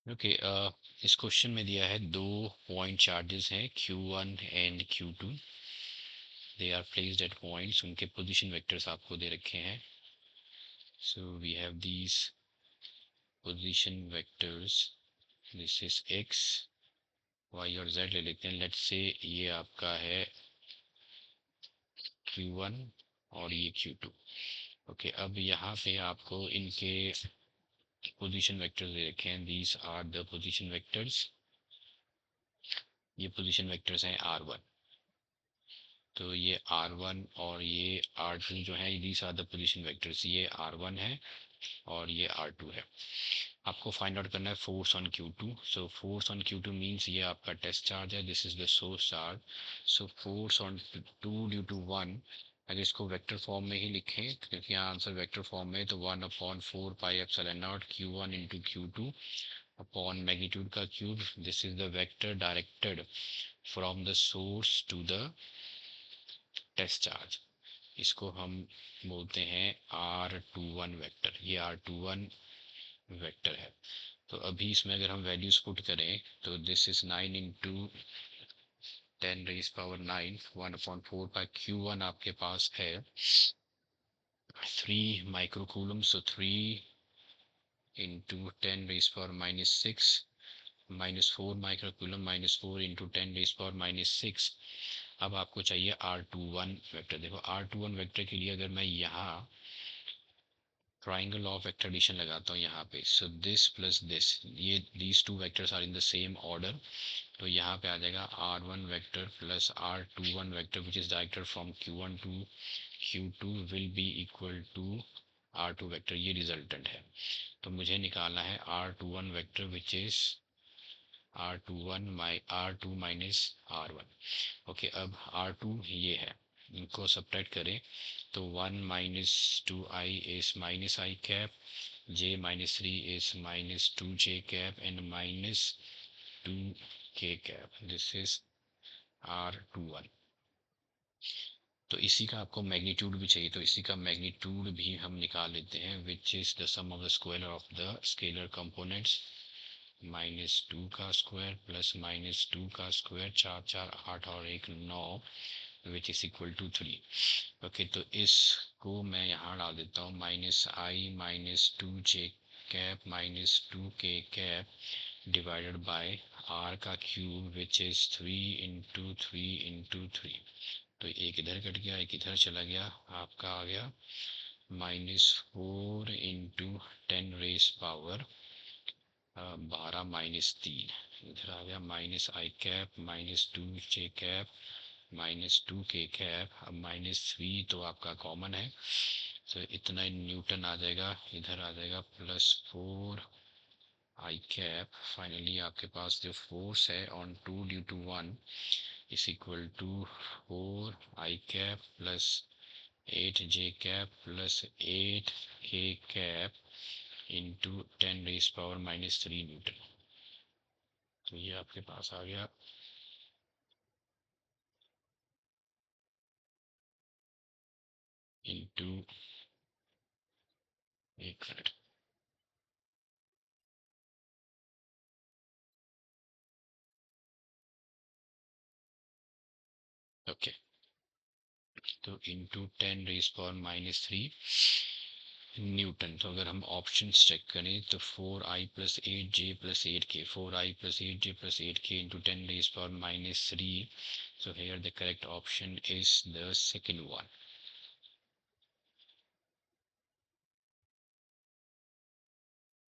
Okay इस question में दिया है दो पॉइंट चार्जेस हैं Q1 and Q2। They are placed at points, उनके पोजीशन वेक्टर्स आपको दे रखे हैं। So we have these position vectors, this is x y और z ले लेते हैं। लेट्स से ये आपका है Q1 और ये Q2। ओके अब यहाँ पे आपको इनके पोजीशन वेक्टर्स दे रखे हैं। These are the position vectors, ये पोजीशन वेक्टर्स हैं R1। तो ये R1 और ये R2 जो है, these are the position vectors. ये R1 है और ये R2 है। आपको फाइंड आउट करना है force on Q2। So force on Q2 means ये आपका टेस्ट चार्ज है, this is the source charge. So force on 2 due to 1, अगर इसको वेक्टर फॉर्म में ही लिखें क्योंकि यहाँ आंसर वेक्टर फॉर्म में, तो 1/4 pi epsilon naught Q1 into Q2 upon magnitude का cube. This is the vector directed from the source to the test charge. इसको हम बोलते हैं R21 वेक्टर। ये R21 वेक्टर है। तो अभी इसमें अगर हम वैल्यूज पुट करें तो this is 9 into 10⁻⁹ 1/4 pi Q1 आपके पास है 3 माइक्रोकूलम। सो 3 इंटू 10⁻⁻6 -4 माइक्रोकूलम -4 इंटू 10⁻⁻6। अब आपको चाहिए R21 वेक्टर। देखो R21 वेक्टर के लिए अगर मैं यहाँ ट्राइंगल ऑफ वेक्टर एडिशन लगाता हूँ यहाँ पे, सो दिस प्लस दिस, ये these two vectors are in the same order. तो यहाँ पे आ जाएगा R1 vector plus R21 vector which is directed from Q1 to Q2 will be equal to R2 vector. ये रिजल्टेंट है। तो मुझे निकालना है R21 vector which is R2 minus R1। Okay अब R2 ये है, इनको सब्ट्रैक्ट करें तो 1 -2i is -i cap, j -3 is -2j cap and -2k cap. This is R21। तो इसी का आपको मैग्नीट्यूड भी चाहिए, तो इसी का मैग्नीट्यूड भी हम निकाल लेते हैं which is the sum of the square of the scalar components. -2 का स्क्वायर प्लस -2 का स्क्वायर, 4 4 8 और 1 9 which is equal to 3। Okay तो इसको मैं यहाँ डाल देता हूँ -i -2j cap -2k cap divided by r का cube which is 3 into 3 into 3। तो एक इधर कट गया, एक इधर चला गया, आपका आ गया -4 इंटू 10⁻12 इधर आ गया -i cap -2j cap -2k cap. अब -3 तो आपका कॉमन है, तो इतना न्यूटन आ जाएगा, इधर आ जाएगा +4 i कैप। फाइनली आपके पास जो फोर्स है on 2 due to 1 is equal to 4 i cap plus 8j cap plus 8k cap into 10⁻³ newton. तो ये आपके पास आ गया इंटू, एक मिनट, ओके तो इंटू 10⁻³ न्यूटन। तो अगर हम ऑप्शन चेक करें तो 4i plus 8j plus 8k, 4i plus 8j plus 8k into 10⁻³ so here the correct option is the second one.